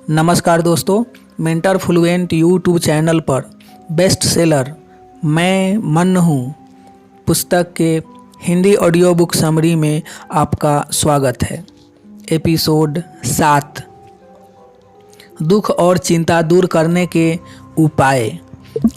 नमस्कार दोस्तों, mentor fluent YouTube channel पर बेस्ट सेलर मैं मन हूँ पुस्तक के हिंदी ऑडियो बुक समरी में आपका स्वागत है। एपिसोड 7 दुख और चिंता दूर करने के उपाय।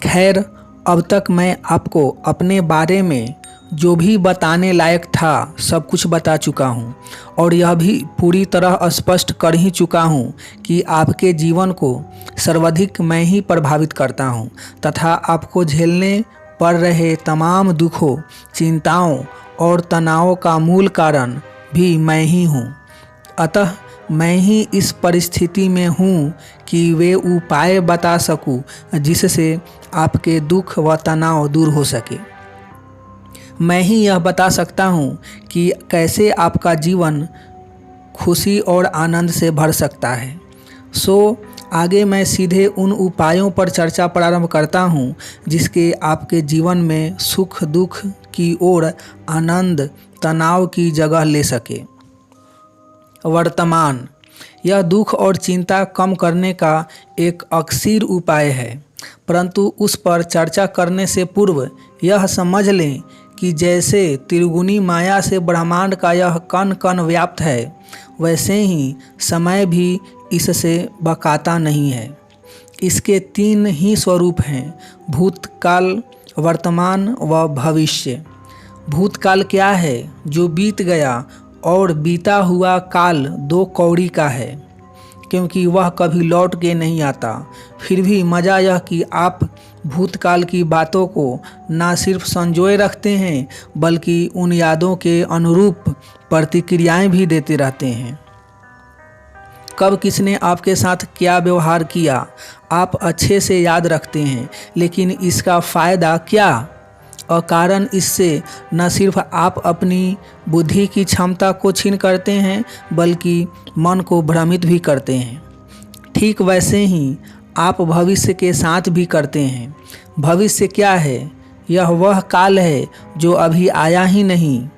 खैर, अब तक मैं आपको अपने बारे में जो भी बताने लायक था सब कुछ बता चुका हूँ और यह भी पूरी तरह स्पष्ट कर ही चुका हूँ कि आपके जीवन को सर्वाधिक मैं ही प्रभावित करता हूँ तथा आपको झेलने पड़ रहे तमाम दुखों, चिंताओं और तनावों का मूल कारण भी मैं ही हूँ। अतः मैं ही इस परिस्थिति में हूँ कि वे उपाय बता सकूँ जिससे आपके दुख व तनाव दूर हो सके। मैं ही यह बता सकता हूँ कि कैसे आपका जीवन खुशी और आनंद से भर सकता है। आगे मैं सीधे उन उपायों पर चर्चा प्रारंभ करता हूँ जिसके आपके जीवन में सुख दुख की ओर आनंद तनाव की जगह ले सके। वर्तमान, यह दुख और चिंता कम करने का एक अक्सर उपाय है, परंतु उस पर चर्चा करने से पूर्व यह समझ लें कि जैसे त्रिगुणी माया से ब्रह्मांड का यह कण कण व्याप्त है, वैसे ही समय भी इससे बकाता नहीं है। इसके 3 ही स्वरूप हैं, भूतकाल, वर्तमान व भविष्य। भूतकाल क्या है? जो बीत गया, और बीता हुआ काल 2 कौड़ी का है, क्योंकि वह कभी लौट के नहीं आता। फिर भी मज़ा यह कि आप भूतकाल की बातों को ना सिर्फ संजोए रखते हैं बल्कि उन यादों के अनुरूप प्रतिक्रियाएं भी देते रहते हैं। कब किसने आपके साथ क्या व्यवहार किया आप अच्छे से याद रखते हैं, लेकिन इसका फ़ायदा क्या? और कारण इससे न सिर्फ आप अपनी बुद्धि की क्षमता को छीन करते हैं बल्कि मन को भ्रमित भी करते हैं। ठीक वैसे ही आप भविष्य के साथ भी करते हैं। भविष्य क्या है? यह वह काल है जो अभी आया ही नहीं,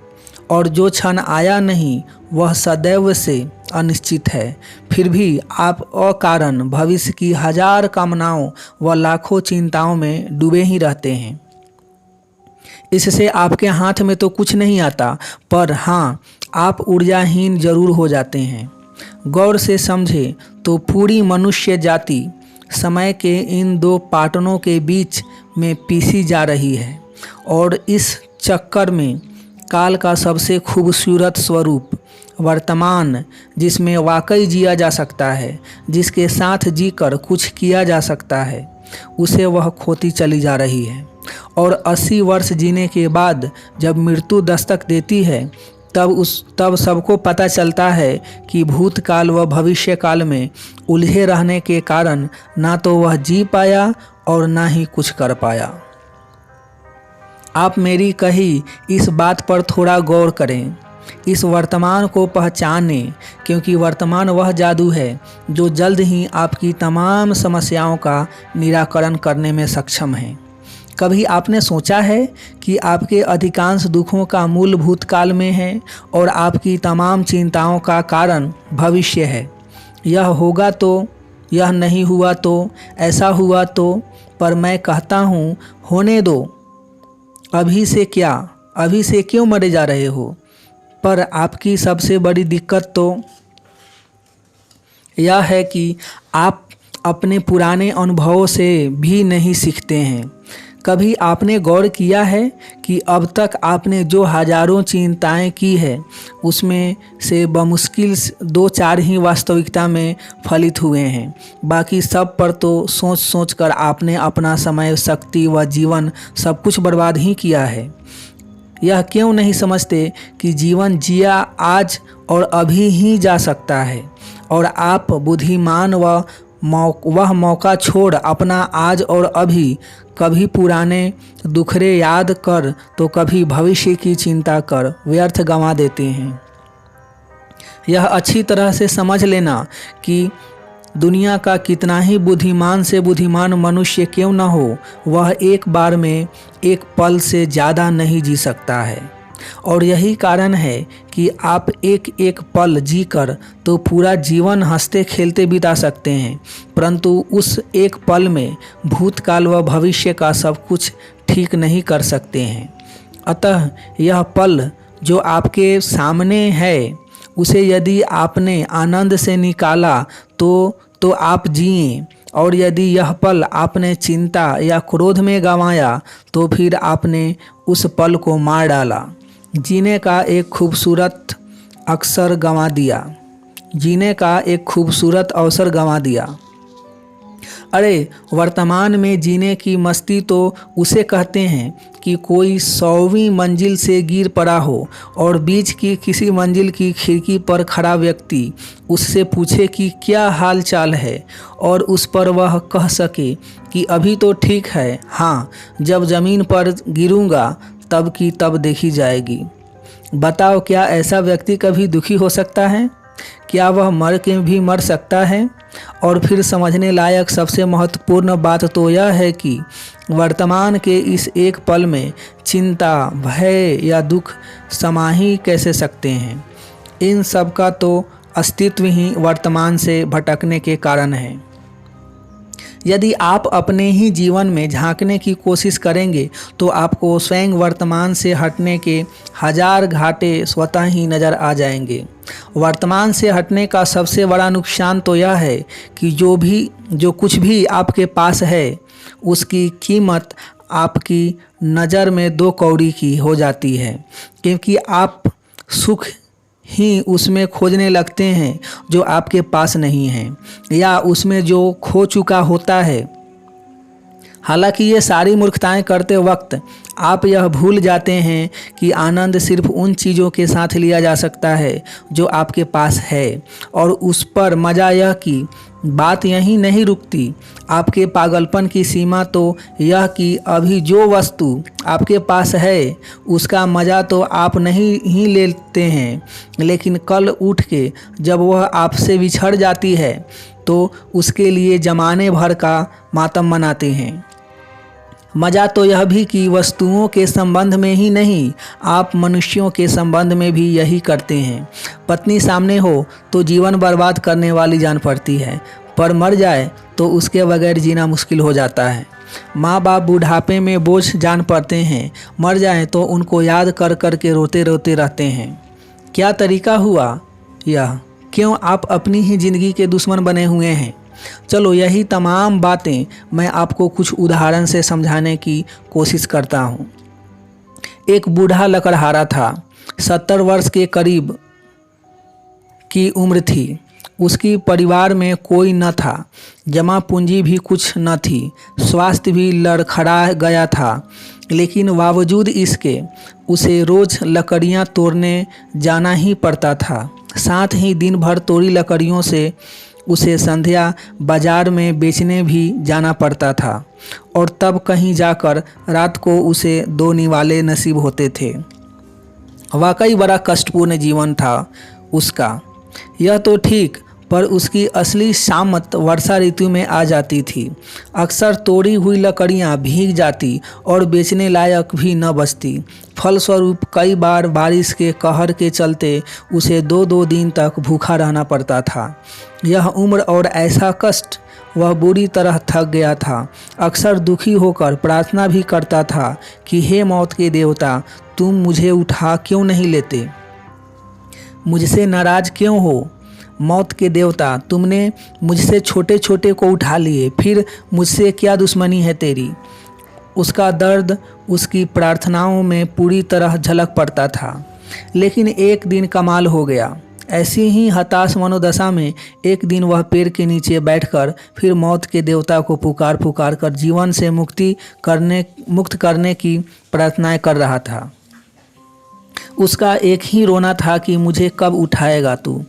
और जो क्षण आया नहीं वह सदैव से अनिश्चित है। फिर भी आप अकारण भविष्य की 1000 कामनाओं व लाखों चिंताओं में डूबे ही रहते हैं। इससे आपके हाथ में तो कुछ नहीं आता, पर हाँ, आप ऊर्जाहीन जरूर हो जाते हैं। गौर से समझे तो पूरी मनुष्य जाति समय के इन 2 पाटनों के बीच में पीसी जा रही है, और इस चक्कर में काल का सबसे खूबसूरत स्वरूप वर्तमान, जिसमें वाकई जिया जा सकता है, जिसके साथ जीकर कुछ किया जा सकता है, उसे वह खोती चली जा रही है। और 80 वर्ष जीने के बाद जब मृत्यु दस्तक देती है तब सबको पता चलता है कि भूतकाल व भविष्य काल में उलझे रहने के कारण ना तो वह जी पाया और ना ही कुछ कर पाया। आप मेरी कही इस बात पर थोड़ा गौर करें, इस वर्तमान को पहचानें, क्योंकि वर्तमान वह जादू है जो जल्द ही आपकी तमाम समस्याओं का निराकरण करने में सक्षम है। कभी आपने सोचा है कि आपके अधिकांश दुखों का मूल भूतकाल में है और आपकी तमाम चिंताओं का कारण भविष्य है? यह होगा तो, यह नहीं हुआ तो, ऐसा हुआ तो, पर मैं कहता हूँ होने दो। अभी से क्या, अभी से क्यों मरे जा रहे हो? पर आपकी सबसे बड़ी दिक्कत तो यह है कि आप अपने पुराने अनुभवों से भी नहीं सीखते हैं। कभी आपने गौर किया है कि अब तक आपने जो हजारों चिंताएं की है उसमें से बमुश्किल 2-4 ही वास्तविकता में फलित हुए हैं। बाकी सब पर तो सोच सोच कर आपने अपना समय, शक्ति व जीवन सब कुछ बर्बाद ही किया है। यह क्यों नहीं समझते कि जीवन जिया आज और अभी ही जा सकता है, और आप बुद्धिमान वह मौका छोड़ अपना आज और अभी कभी पुराने दुखड़े याद कर तो कभी भविष्य की चिंता कर व्यर्थ गंवा देते हैं। यह अच्छी तरह से समझ लेना कि दुनिया का कितना ही बुद्धिमान से बुद्धिमान मनुष्य क्यों न हो, वह एक बार में एक पल से ज़्यादा नहीं जी सकता है। और यही कारण है कि आप एक एक पल जीकर तो पूरा जीवन हंसते खेलते बिता सकते हैं, परंतु उस एक पल में भूतकाल व भविष्य का सब कुछ ठीक नहीं कर सकते हैं। अतः यह पल जो आपके सामने है, उसे यदि आपने आनंद से निकाला तो आप जिए, और यदि यह पल आपने चिंता या क्रोध में गंवाया तो फिर आपने उस पल को मार डाला। जीने का एक खूबसूरत अवसर गंवा दिया। जीने का एक खूबसूरत अवसर गंवा दिया। अरे वर्तमान में जीने की मस्ती तो उसे कहते हैं कि कोई 100वीं मंजिल से गिर पड़ा हो और बीच की किसी मंजिल की खिड़की पर खड़ा व्यक्ति उससे पूछे कि क्या हाल चाल है, और उस पर वह कह सके कि अभी तो ठीक है, हाँ जब ज़मीन पर गिरूंगा तब की तब देखी जाएगी। बताओ, क्या ऐसा व्यक्ति कभी दुखी हो सकता है? क्या वह मर के भी मर सकता है? और फिर समझने लायक सबसे महत्वपूर्ण बात तो यह है कि वर्तमान के इस एक पल में चिंता, भय या दुख समा ही कैसे सकते हैं? इन सब का तो अस्तित्व ही वर्तमान से भटकने के कारण है। यदि आप अपने ही जीवन में झांकने की कोशिश करेंगे तो आपको स्वयं वर्तमान से हटने के 1000 घाटे स्वतः ही नज़र आ जाएंगे। वर्तमान से हटने का सबसे बड़ा नुकसान तो यह है कि जो कुछ भी आपके पास है उसकी कीमत आपकी नज़र में 2 कौड़ी की हो जाती है, क्योंकि आप सुख ही उसमें खोजने लगते हैं जो आपके पास नहीं है या उसमें जो खो चुका होता है। हालांकि ये सारी मूर्खताएं करते वक्त आप यह भूल जाते हैं कि आनंद सिर्फ उन चीज़ों के साथ लिया जा सकता है जो आपके पास है, और उस पर मज़ा यह कि बात यहीं नहीं रुकती। आपके पागलपन की सीमा तो यह कि अभी जो वस्तु आपके पास है उसका मज़ा तो आप नहीं ही लेते हैं, लेकिन कल उठ के जब वह आपसे बिछड़ जाती है तो उसके लिए ज़माने भर का मातम मनाते हैं। मज़ा तो यह भी कि वस्तुओं के संबंध में ही नहीं, आप मनुष्यों के संबंध में भी यही करते हैं। पत्नी सामने हो तो जीवन बर्बाद करने वाली जान पड़ती है, पर मर जाए तो उसके बगैर जीना मुश्किल हो जाता है। माँ बाप बुढ़ापे में बोझ जान पड़ते हैं, मर जाएं तो उनको याद कर कर के रोते रोते रहते हैं। क्या तरीका हुआ यह? क्यों आप अपनी ही ज़िंदगी के दुश्मन बने हुए हैं? चलो, यही तमाम बातें मैं आपको कुछ उदाहरण से समझाने की कोशिश करता हूँ। एक बूढ़ा लकड़हारा था, 70 वर्ष के करीब की उम्र थी। उसकी परिवार में कोई न था, जमा पूंजी भी कुछ न थी, स्वास्थ्य भी लड़खड़ा गया था, लेकिन बावजूद इसके उसे रोज़ लकड़ियाँ तोड़ने जाना ही पड़ता था। साथ ही दिन भर तोड़ी लकड़ियों से उसे संध्या बाजार में बेचने भी जाना पड़ता था, और तब कहीं जाकर रात को उसे 2 निवाले नसीब होते थे। वाकई बड़ा कष्टपूर्ण जीवन था उसका। यह तो ठीक, पर उसकी असली शामत वर्षा ऋतु में आ जाती थी। अक्सर तोड़ी हुई लकड़ियाँ भीग जाती और बेचने लायक भी न बचती। फलस्वरूप कई बार बारिश के कहर के चलते उसे 2-2 दिन तक भूखा रहना पड़ता था। यह उम्र और ऐसा कष्ट, वह बुरी तरह थक गया था। अक्सर दुखी होकर प्रार्थना भी करता था कि हे मौत के देवता, तुम मुझे उठा क्यों नहीं लेते? मुझसे नाराज़ क्यों हो? मौत के देवता, तुमने मुझसे छोटे छोटे को उठा लिए, फिर मुझसे क्या दुश्मनी है तेरी? उसका दर्द उसकी प्रार्थनाओं में पूरी तरह झलक पड़ता था। लेकिन एक दिन कमाल हो गया। ऐसी ही हताश मनोदशा में एक दिन वह पेड़ के नीचे बैठकर फिर मौत के देवता को पुकार पुकार कर जीवन से मुक्त करने की प्रार्थनाएं कर रहा था। उसका एक ही रोना था कि मुझे कब उठाएगा तू।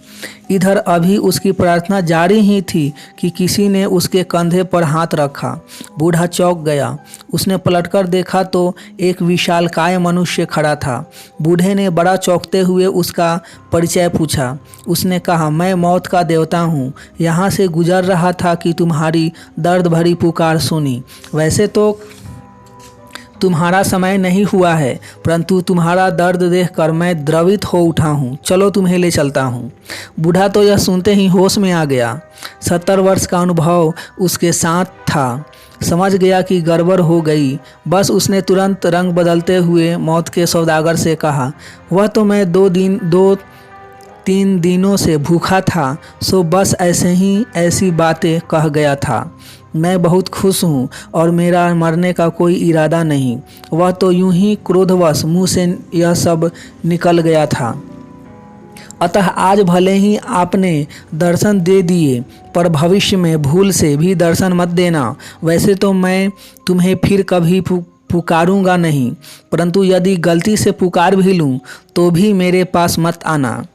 इधर अभी उसकी प्रार्थना जारी ही थी कि किसी ने उसके कंधे पर हाथ रखा। बूढ़ा चौंक गया। उसने पलटकर देखा तो एक विशालकाय मनुष्य खड़ा था। बूढ़े ने बड़ा चौंकते हुए उसका परिचय पूछा। उसने कहा, मैं मौत का देवता हूँ, यहाँ से गुजर रहा था कि तुम्हारी दर्द भरी पुकार सुनी। वैसे तो तुम्हारा समय नहीं हुआ है, परंतु तुम्हारा दर्द देखकर मैं द्रवित हो उठा हूँ। चलो तुम्हें ले चलता हूँ। बूढ़ा तो यह सुनते ही होश में आ गया। 70 वर्ष का अनुभव उसके साथ था। समझ गया कि गड़बड़ हो गई। बस उसने तुरंत रंग बदलते हुए मौत के सौदागर से कहा, वह तो मैं 2-3 दिनों से भूखा था, सो बस ऐसे ही ऐसी बातें कह गया था। मैं बहुत खुश हूँ और मेरा मरने का कोई इरादा नहीं। वह तो यूं ही क्रोधवश मुंह से यह सब निकल गया था। अतः आज भले ही आपने दर्शन दे दिए, पर भविष्य में भूल से भी दर्शन मत देना। वैसे तो मैं तुम्हें फिर कभी पुकारूंगा नहीं, परंतु यदि गलती से पुकार भी लूँ तो भी मेरे पास मत आना।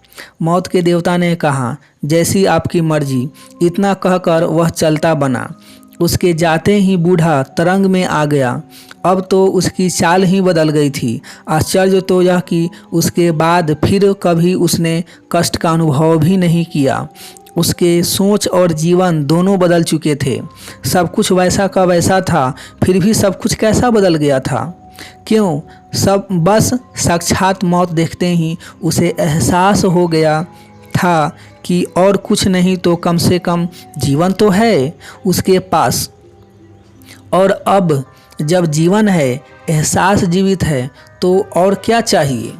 मौत के देवता ने कहा, जैसी आपकी मर्जी। इतना कहकर वह चलता बना। उसके जाते ही बूढ़ा तरंग में आ गया। अब तो उसकी चाल ही बदल गई थी। आश्चर्य तो यह कि उसके बाद फिर कभी उसने कष्ट का अनुभव भी नहीं किया। उसके सोच और जीवन दोनों बदल चुके थे। सब कुछ वैसा का वैसा था, फिर भी सब कुछ कैसा बदल गया था? क्यों? सब बस साक्षात मौत देखते ही उसे एहसास हो गया था कि और कुछ नहीं तो कम से कम जीवन तो है उसके पास। और अब जब जीवन है, एहसास जीवित है, तो और क्या चाहिए?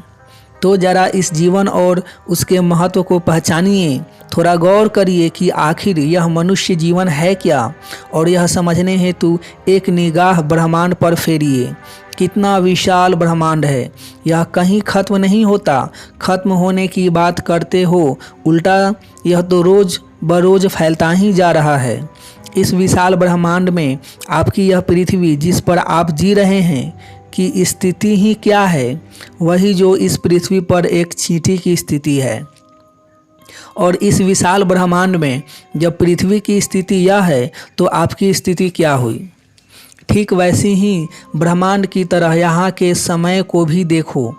तो ज़रा इस जीवन और उसके महत्व को पहचानिए। थोड़ा गौर करिए कि आखिर यह मनुष्य जीवन है क्या, और यह समझने हेतु एक निगाह ब्रह्मांड पर फेरिए। कितना विशाल ब्रह्मांड है। यह कहीं खत्म नहीं होता। खत्म होने की बात करते हो, उल्टा यह तो रोज़ बरोज़ फैलता ही जा रहा है। इस विशाल ब्रह्मांड में आपकी यह पृथ्वी जिस पर आप जी रहे हैं की स्थिति ही क्या है? वही जो इस पृथ्वी पर एक चींटी की स्थिति है। और इस विशाल ब्रह्मांड में जब पृथ्वी की स्थिति यह है, तो आपकी स्थिति क्या हुई? ठीक वैसी ही ब्रह्मांड की तरह यहाँ के समय को भी देखो।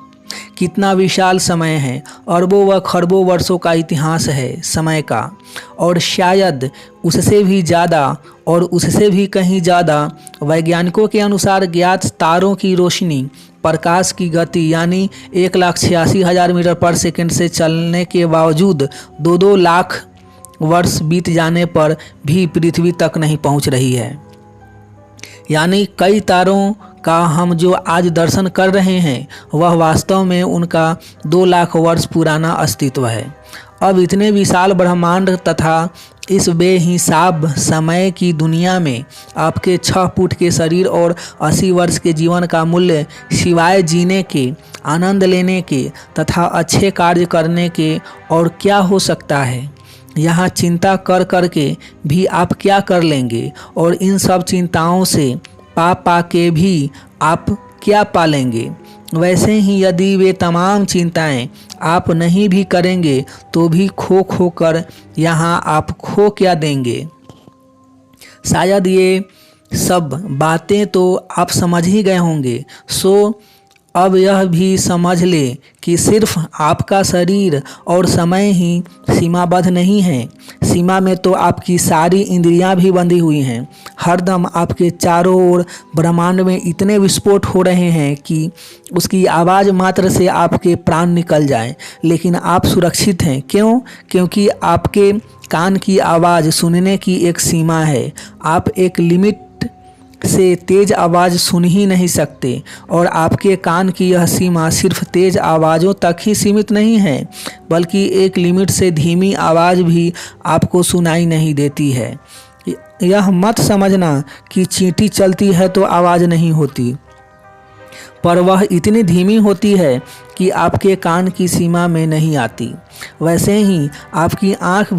कितना विशाल समय है। अरबों व खरबों वर्षों का इतिहास है समय का, और शायद उससे भी ज़्यादा और उससे भी कहीं ज़्यादा। वैज्ञानिकों के अनुसार ज्ञात तारों की रोशनी प्रकाश की गति यानी 1,86,000 मीटर पर सेकंड से चलने के बावजूद 2-2 लाख वर्ष बीत जाने पर भी पृथ्वी तक नहीं पहुंच रही है। यानी कई तारों का हम जो आज दर्शन कर रहे हैं, वह वास्तव में उनका 2 लाख वर्ष पुराना अस्तित्व है। अब इतने विशाल ब्रह्मांड तथा इस बेहिसाब समय की दुनिया में आपके 6 फुट के शरीर और 80 वर्ष के जीवन का मूल्य सिवाय जीने के, आनंद लेने के तथा अच्छे कार्य करने के और क्या हो सकता है? यहाँ चिंता कर कर के भी आप क्या कर लेंगे, और इन सब चिंताओं से पा के भी आप क्या पालेंगे? वैसे ही यदि वे तमाम चिंताएं आप नहीं भी करेंगे तो भी खो कर यहाँ आप खो क्या देंगे? शायद ये सब बातें तो आप समझ ही गए होंगे। सो अब यह भी समझ ले कि सिर्फ आपका शरीर और समय ही सीमाबद्ध नहीं है। सीमा में तो आपकी सारी इंद्रियां भी बंधी हुई हैं। हरदम आपके चारों ओर ब्रह्मांड में इतने विस्फोट हो रहे हैं कि उसकी आवाज़ मात्र से आपके प्राण निकल जाएं, लेकिन आप सुरक्षित हैं। क्यों? क्योंकि आपके कान की आवाज़ सुनने की एक सीमा है। आप एक लिमिट से तेज आवाज़ सुन ही नहीं सकते, और आपके कान की यह सीमा सिर्फ तेज आवाज़ों तक ही सीमित नहीं है, बल्कि एक लिमिट से धीमी आवाज़ भी आपको सुनाई नहीं देती है। यह मत समझना कि चींटी चलती है तो आवाज़ नहीं होती, पर वह इतनी धीमी होती है कि आपके कान की सीमा में नहीं आती। वैसे ही आपकी आँख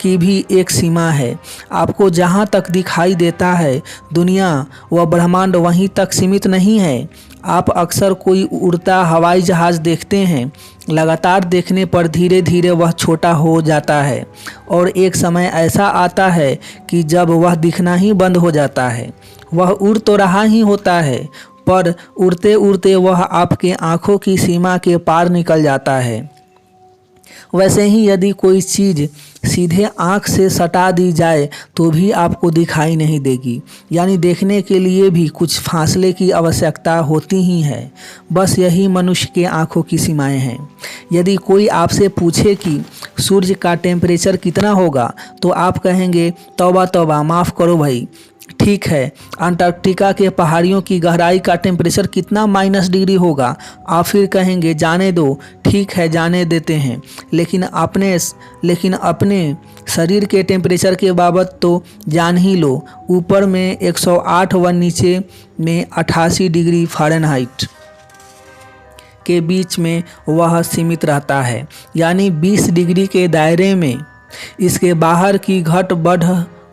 की भी एक सीमा है। आपको जहाँ तक दिखाई देता है दुनिया व ब्रह्मांड वहीं तक सीमित नहीं है। आप अक्सर कोई उड़ता हवाई जहाज़ देखते हैं। लगातार देखने पर धीरे धीरे वह छोटा हो जाता है, और एक समय ऐसा आता है कि जब वह दिखना ही बंद हो जाता है। वह उड़ तो रहा ही होता है, पर उड़ते उड़ते वह आपके आँखों की सीमा के पार निकल जाता है। वैसे ही यदि कोई चीज़ सीधे आँख से सटा दी जाए तो भी आपको दिखाई नहीं देगी, यानी देखने के लिए भी कुछ फासले की आवश्यकता होती ही है। बस यही मनुष्य के आँखों की सीमाएं हैं। यदि कोई आपसे पूछे कि सूर्य का टेम्परेचर कितना होगा तो आप कहेंगे तौबा तौबा, माफ़ करो भाई, ठीक है। अंटार्कटिका के पहाड़ियों की गहराई का टेम्परेचर कितना -डिग्री होगा? आप फिर कहेंगे जाने दो, ठीक है जाने देते हैं। लेकिन अपने शरीर के टेम्परेचर के बाबत तो जान ही लो, ऊपर में 108 व नीचे में 88 डिग्री फ़ारेनहाइट के बीच में वह सीमित रहता है, यानी 20 डिग्री के दायरे में। इसके बाहर की घट बढ़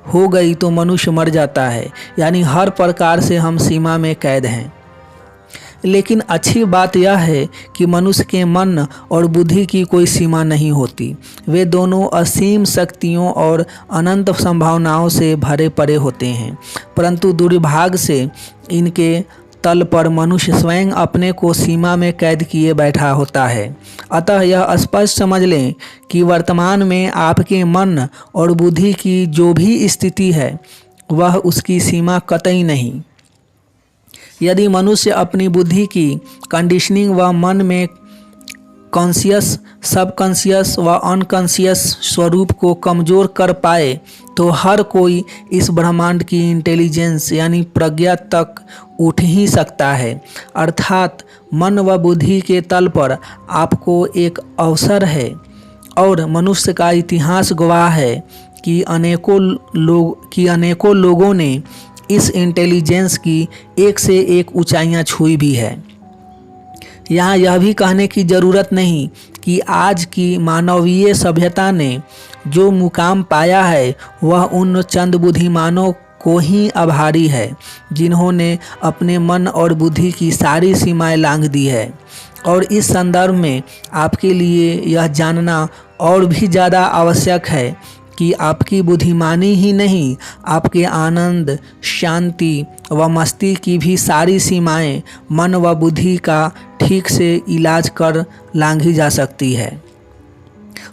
हो गई तो मनुष्य मर जाता है, यानी हर प्रकार से हम सीमा में कैद हैं। लेकिन अच्छी बात यह है कि मनुष्य के मन और बुद्धि की कोई सीमा नहीं होती। वे दोनों असीम शक्तियों और अनंत संभावनाओं से भरे पड़े होते हैं, परंतु दुर्भाग्य से इनके तल पर मनुष्य स्वयं अपने को सीमा में कैद किए बैठा होता है। अतः यह स्पष्ट समझ लें कि वर्तमान में आपके मन और बुद्धि की जो भी स्थिति है वह उसकी सीमा कतई नहीं। यदि मनुष्य अपनी बुद्धि की कंडीशनिंग व मन में कॉन्शियस, सबकॉन्शियस व अनकॉन्शियस स्वरूप को कमज़ोर कर पाए तो हर कोई इस ब्रह्मांड की इंटेलिजेंस यानी प्रज्ञा तक उठ ही सकता है। अर्थात मन व बुद्धि के तल पर आपको एक अवसर है, और मनुष्य का इतिहास गवाह है कि अनेकों लोगों ने इस इंटेलिजेंस की एक से एक ऊंचाइयां छुई भी है। यहाँ यह भी कहने की ज़रूरत नहीं कि आज की मानवीय सभ्यता ने जो मुकाम पाया है वह उन चंद बुद्धिमानों को ही आभारी है जिन्होंने अपने मन और बुद्धि की सारी सीमाएं लांघ दी है। और इस संदर्भ में आपके लिए यह जानना और भी ज़्यादा आवश्यक है कि आपकी बुद्धिमानी ही नहीं, आपके आनंद, शांति व मस्ती की भी सारी सीमाएं मन व बुद्धि का ठीक से इलाज कर लांघी जा सकती है।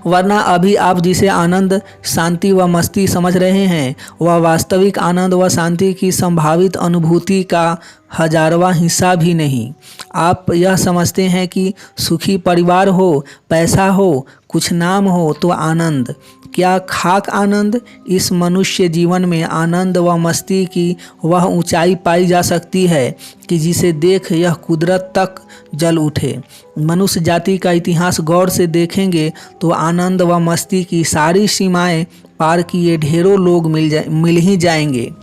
वरना अभी आप जिसे आनंद, शांति व मस्ती समझ रहे हैं वह वास्तविक आनंद व शांति की संभावित अनुभूति का 1000वां हिस्सा भी नहीं। आप यह समझते हैं कि सुखी परिवार हो, पैसा हो, कुछ नाम हो तो आनंद। क्या खाक आनंद? इस मनुष्य जीवन में आनंद व मस्ती की वह ऊंचाई पाई जा सकती है कि जिसे देख यह कुदरत तक जल उठे। मनुष्य जाति का इतिहास गौर से देखेंगे तो आनंद व मस्ती की सारी सीमाएं पार किए ढेरों लोग मिल ही जाएंगे।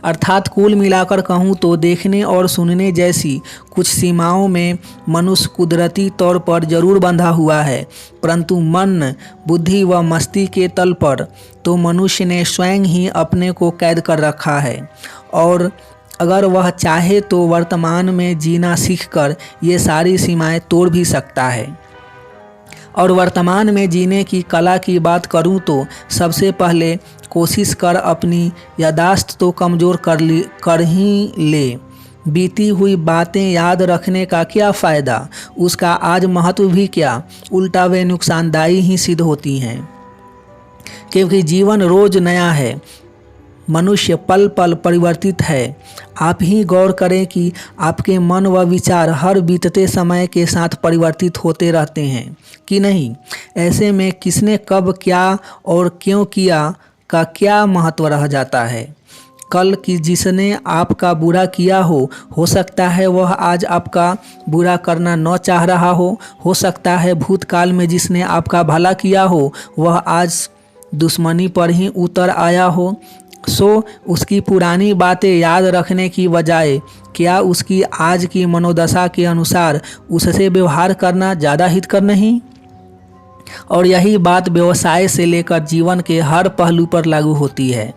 अर्थात कुल मिलाकर कहूँ तो देखने और सुनने जैसी कुछ सीमाओं में मनुष्य कुदरती तौर पर जरूर बंधा हुआ है, परंतु मन, बुद्धि व मस्ती के तल पर तो मनुष्य ने स्वयं ही अपने को कैद कर रखा है। और अगर वह चाहे तो वर्तमान में जीना सीखकर ये सारी सीमाएं तोड़ भी सकता है। और वर्तमान में जीने की कला की बात करूं तो सबसे पहले कोशिश कर अपनी याददाश्त तो कमज़ोर कर ही ले। बीती हुई बातें याद रखने का क्या फ़ायदा, उसका आज महत्व भी क्या, उल्टा वे नुकसानदायी ही सिद्ध होती हैं। क्योंकि जीवन रोज नया है, मनुष्य पल पल परिवर्तित है। आप ही गौर करें कि आपके मन व विचार हर बीतते समय के साथ परिवर्तित होते रहते हैं कि नहीं। ऐसे में किसने कब क्या और क्यों किया का क्या महत्व रह जाता है। कल की जिसने आपका बुरा किया हो सकता है वह आज आपका बुरा करना न चाह रहा हो सकता है भूतकाल में जिसने आपका भला किया हो वह आज दुश्मनी पर ही उतर आया हो। उसकी पुरानी बातें याद रखने की बजाय क्या उसकी आज की मनोदशा के अनुसार उससे व्यवहार करना ज़्यादा हितकर नहीं। और यही बात व्यवसाय से लेकर जीवन के हर पहलू पर लागू होती है।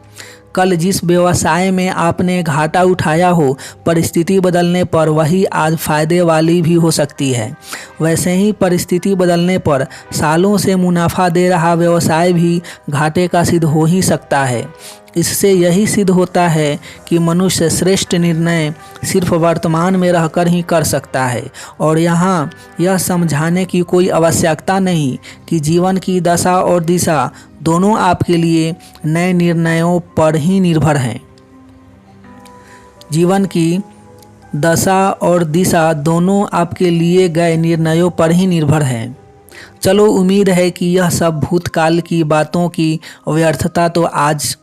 कल जिस व्यवसाय में आपने घाटा उठाया हो, परिस्थिति बदलने पर वही आज फायदे वाली भी हो सकती है। वैसे ही परिस्थिति बदलने पर सालों से मुनाफा दे रहा व्यवसाय भी घाटे का सिद्ध हो ही सकता है। इससे यही सिद्ध होता है कि मनुष्य श्रेष्ठ निर्णय सिर्फ वर्तमान में रहकर ही कर सकता है और यहाँ यह समझाने की कोई आवश्यकता नहीं कि जीवन की दशा और दिशा दोनों आपके लिए नए निर्णयों पर ही निर्भर हैं। जीवन की दशा और दिशा दोनों आपके लिए गए निर्णयों पर ही निर्भर है। चलो, उम्मीद है कि यह सब भूतकाल की बातों की व्यर्थता तो आज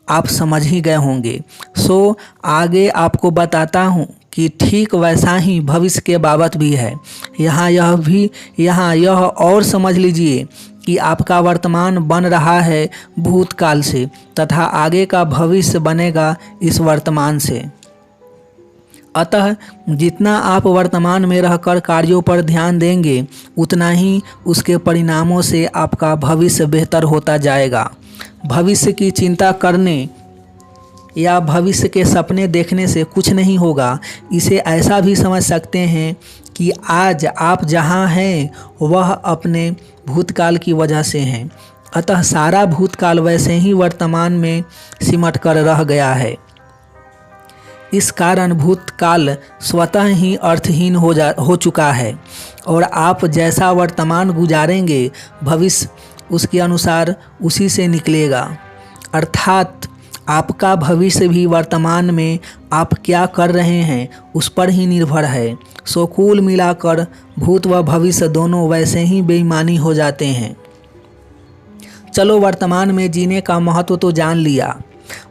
आप समझ ही गए होंगे। सो आगे आपको बताता हूँ कि ठीक वैसा ही भविष्य के बाबत भी है। यहाँ यह और समझ लीजिए कि आपका वर्तमान बन रहा है भूतकाल से तथा आगे का भविष्य बनेगा इस वर्तमान से। अतः जितना आप वर्तमान में रहकर कार्यों पर ध्यान देंगे उतना ही उसके परिणामों से आपका भविष्य बेहतर होता जाएगा। भविष्य की चिंता करने या भविष्य के सपने देखने से कुछ नहीं होगा। इसे ऐसा भी समझ सकते हैं कि आज आप जहाँ हैं वह अपने भूतकाल की वजह से हैं। अतः सारा भूतकाल वैसे ही वर्तमान में सिमट कर रह गया है। इस कारण भूतकाल स्वतः ही अर्थहीन हो चुका है और आप जैसा वर्तमान गुजारेंगे भविष्य उसके अनुसार उसी से निकलेगा। अर्थात आपका भविष्य भी वर्तमान में आप क्या कर रहे हैं उस पर ही निर्भर है। सो कुल मिलाकर भूत व भविष्य दोनों वैसे ही बेईमानी हो जाते हैं। चलो, वर्तमान में जीने का महत्व तो जान लिया,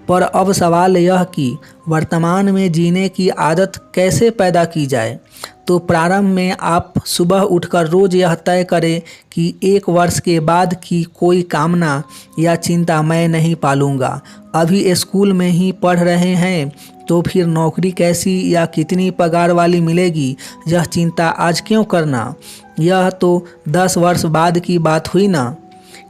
पर अब सवाल यह कि वर्तमान में जीने की आदत कैसे पैदा की जाए। तो प्रारंभ में आप सुबह उठकर रोज़ यह तय करें कि 1 वर्ष के बाद की कोई कामना या चिंता मैं नहीं पालूंगा। अभी स्कूल में ही पढ़ रहे हैं तो फिर नौकरी कैसी या कितनी पगार वाली मिलेगी यह चिंता आज क्यों करना। यह तो 10 वर्ष बाद की बात हुई ना।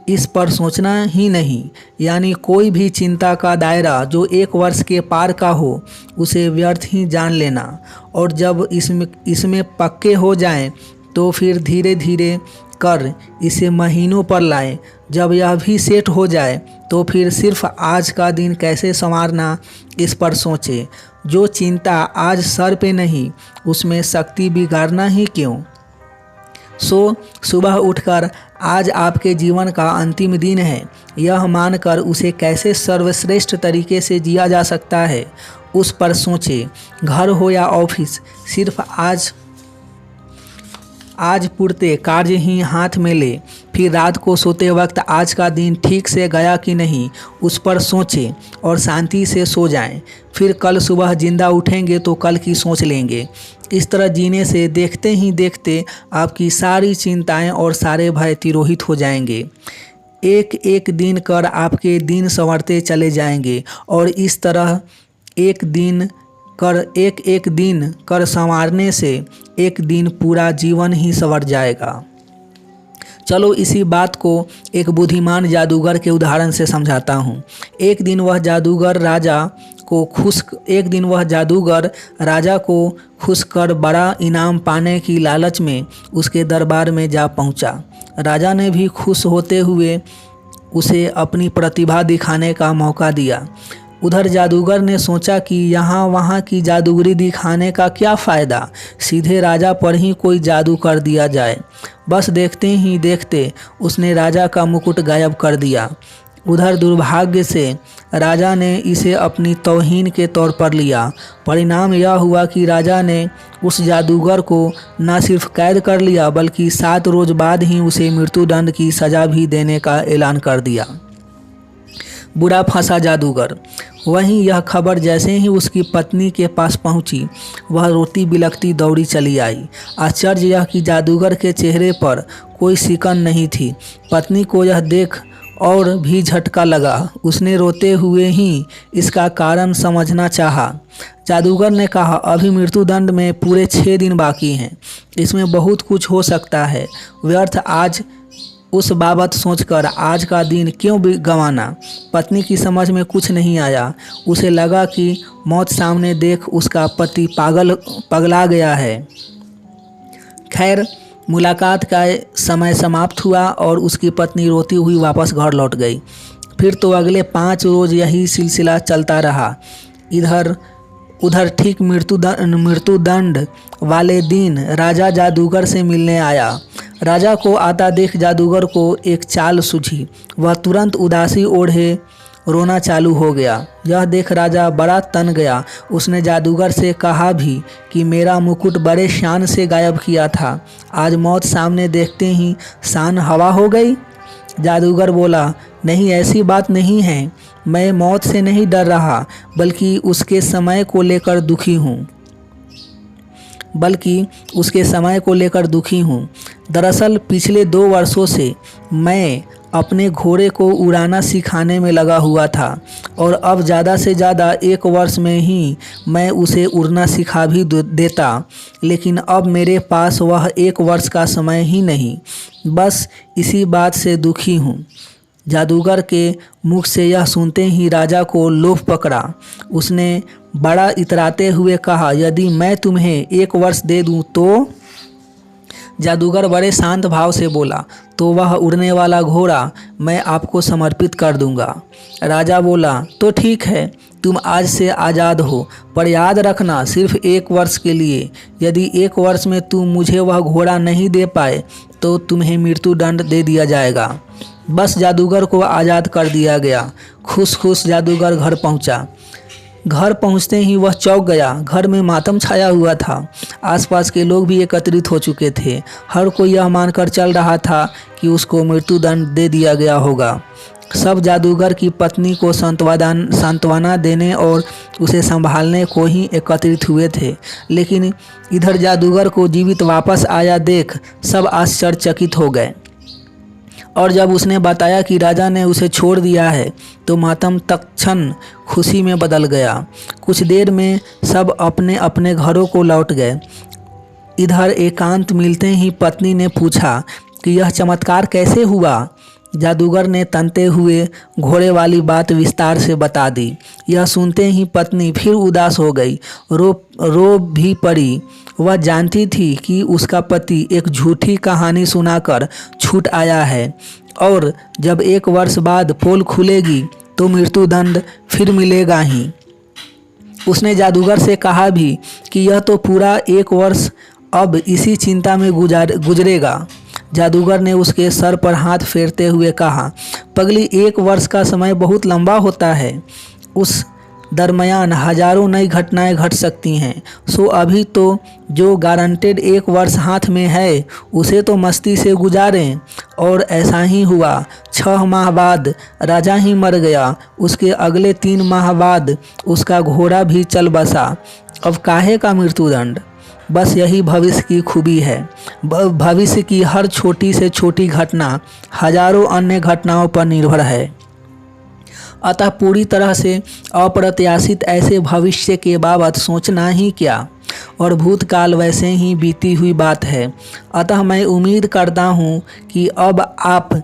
इस पर सोचना ही नहीं, यानी कोई भी चिंता का दायरा जो 1 वर्ष के पार का हो उसे व्यर्थ ही जान लेना और जब इसमें पक्के हो जाएं तो फिर धीरे धीरे कर इसे महीनों पर लाएं। जब यह भी सेट हो जाए तो फिर सिर्फ आज का दिन कैसे संवारना इस पर सोचें। जो चिंता आज सर पे नहीं उसमें शक्ति बिगाड़ना ही क्यों। सो सुबह उठकर आज आपके जीवन का अंतिम दिन है यह मानकर उसे कैसे सर्वश्रेष्ठ तरीके से जिया जा सकता है उस पर सोचें। घर हो या ऑफिस, सिर्फ आज पुरते कार्य ही हाथ में ले। फिर रात को सोते वक्त आज का दिन ठीक से गया कि नहीं उस पर सोचें और शांति से सो जाएं। फिर कल सुबह जिंदा उठेंगे तो कल की सोच लेंगे। इस तरह जीने से देखते ही देखते आपकी सारी चिंताएं और सारे भय तिरोहित हो जाएंगे। एक एक दिन कर आपके दिन संवरते चले जाएंगे और इस तरह एक एक दिन कर संवारने से एक दिन पूरा जीवन ही संवर जाएगा। चलो, इसी बात को एक बुद्धिमान जादूगर के उदाहरण से समझाता हूँ। एक दिन वह जादूगर राजा को खुश कर बड़ा इनाम पाने की लालच में उसके दरबार में जा पहुँचा। राजा ने भी खुश होते हुए उसे अपनी प्रतिभा दिखाने का मौका दिया। उधर जादूगर ने सोचा कि यहाँ वहाँ की जादूगरी दिखाने का क्या फ़ायदा, सीधे राजा पर ही कोई जादू कर दिया जाए। बस देखते ही देखते उसने राजा का मुकुट गायब कर दिया। उधर दुर्भाग्य से राजा ने इसे अपनी तौहीन के तौर पर लिया। परिणाम यह हुआ कि राजा ने उस जादूगर को न सिर्फ कैद कर लिया बल्कि 7 रोज बाद ही उसे मृत्युदंड की सज़ा भी देने का ऐलान कर दिया। बुरा फंसा जादूगर। वहीं यह खबर जैसे ही उसकी पत्नी के पास पहुंची वह रोती बिलखती दौड़ी चली आई। आश्चर्य यह कि जादूगर के चेहरे पर कोई सिकन नहीं थी। पत्नी को यह देख और भी झटका लगा। उसने रोते हुए ही इसका कारण समझना चाहा। जादूगर ने कहा, अभी मृत्युदंड में पूरे 6 दिन बाकी हैं, इसमें बहुत कुछ हो सकता है। व्यर्थ आज उस बाबत सोचकर आज का दिन क्यों गंवाना। पत्नी की समझ में कुछ नहीं आया। उसे लगा कि मौत सामने देख उसका पति पगला गया है। खैर, मुलाकात का समय समाप्त हुआ और उसकी पत्नी रोती हुई वापस घर लौट गई। फिर तो अगले 5 रोज यही सिलसिला चलता रहा। इधर उधर ठीक मृत्युदंड वाले दिन राजा जादूगर से मिलने आया। राजा को आता देख जादूगर को एक चाल सूझी। वह तुरंत उदासी ओढ़े रोना चालू हो गया। यह देख राजा बड़ा तन गया। उसने जादूगर से कहा भी कि मेरा मुकुट बड़े शान से गायब किया था, आज मौत सामने देखते ही शान हवा हो गई। जादूगर बोला, नहीं, ऐसी बात नहीं है। मैं मौत से नहीं डर रहा, बल्कि उसके समय को लेकर दुखी हूँ। दरअसल पिछले 2 वर्षों से मैं अपने घोड़े को उड़ाना सिखाने में लगा हुआ था और अब ज़्यादा से ज़्यादा 1 वर्ष में ही मैं उसे उड़ना सिखा भी देता, लेकिन अब मेरे पास वह 1 वर्ष का समय ही नहीं। बस इसी बात से दुखी हूँ। जादूगर के मुख से यह सुनते ही राजा को लोभ पकड़ा। उसने बड़ा इतराते हुए कहा, यदि मैं तुम्हें 1 वर्ष दे दूं तो? जादूगर बड़े शांत भाव से बोला, तो वह उड़ने वाला घोड़ा मैं आपको समर्पित कर दूंगा। राजा बोला, तो ठीक है, तुम आज से आज़ाद हो, पर याद रखना सिर्फ 1 वर्ष के लिए। यदि 1 वर्ष में तुम मुझे वह घोड़ा नहीं दे पाए तो तुम्हें मृत्युदंड दे दिया जाएगा। बस जादूगर को आज़ाद कर दिया गया। खुश जादूगर घर पहुंचा। घर पहुंचते ही वह चौंक गया। घर में मातम छाया हुआ था। आसपास के लोग भी एकत्रित हो चुके थे। हर कोई यह मानकर चल रहा था कि उसको मृत्युदंड दे दिया गया होगा। सब जादूगर की पत्नी को सांत्वना देने और उसे संभालने को ही एकत्रित हुए थे, लेकिन इधर जादूगर को जीवित वापस आया देख सब आश्चर्यचकित हो गए। और जब उसने बताया कि राजा ने उसे छोड़ दिया है तो मातम तत्क्षण खुशी में बदल गया। कुछ देर में सब अपने अपने घरों को लौट गए। इधर एकांत मिलते ही पत्नी ने पूछा कि यह चमत्कार कैसे हुआ। जादूगर ने तनते हुए घोड़े वाली बात विस्तार से बता दी। यह सुनते ही पत्नी फिर उदास हो गई, रो भी पड़ी। वह जानती थी कि उसका पति एक झूठी कहानी सुनाकर छूट आया है और जब 1 वर्ष बाद पोल खुलेगी तो मृत्युदंड फिर मिलेगा ही। उसने जादूगर से कहा भी कि यह तो पूरा 1 वर्ष अब इसी चिंता में गुजरेगा। जादूगर ने उसके सर पर हाथ फेरते हुए कहा, पगली, 1 वर्ष का समय बहुत लंबा होता है। उस दरमियान हजारों नई घटनाएं घट सकती हैं। सो अभी तो जो गारंटेड 1 वर्ष हाथ में है उसे तो मस्ती से गुजारें। और ऐसा ही हुआ। 6 माह बाद राजा ही मर गया। उसके अगले 3 माह बाद उसका घोड़ा भी चल बसा। अब काहे का मृत्युदंड? बस यही भविष्य की खूबी है। भविष्य की हर छोटी से छोटी घटना हजारों अन्य घटनाओं पर निर्भर है। अतः पूरी तरह से अप्रत्याशित ऐसे भविष्य के बाबत सोचना ही क्या, और भूतकाल वैसे ही बीती हुई बात है। अतः मैं उम्मीद करता हूँ कि अब आप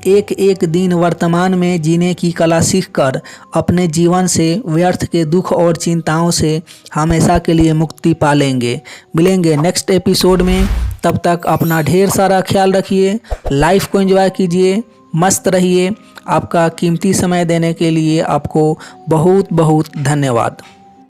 एक एक दिन वर्तमान में जीने की कला सीखकर अपने जीवन से व्यर्थ के दुख और चिंताओं से हमेशा के लिए मुक्ति पा लेंगे। मिलेंगे नेक्स्ट एपिसोड में। तब तक अपना ढेर सारा ख्याल रखिए, लाइफ को एंजॉय कीजिए, मस्त रहिए। आपका कीमती समय देने के लिए आपको बहुत बहुत धन्यवाद।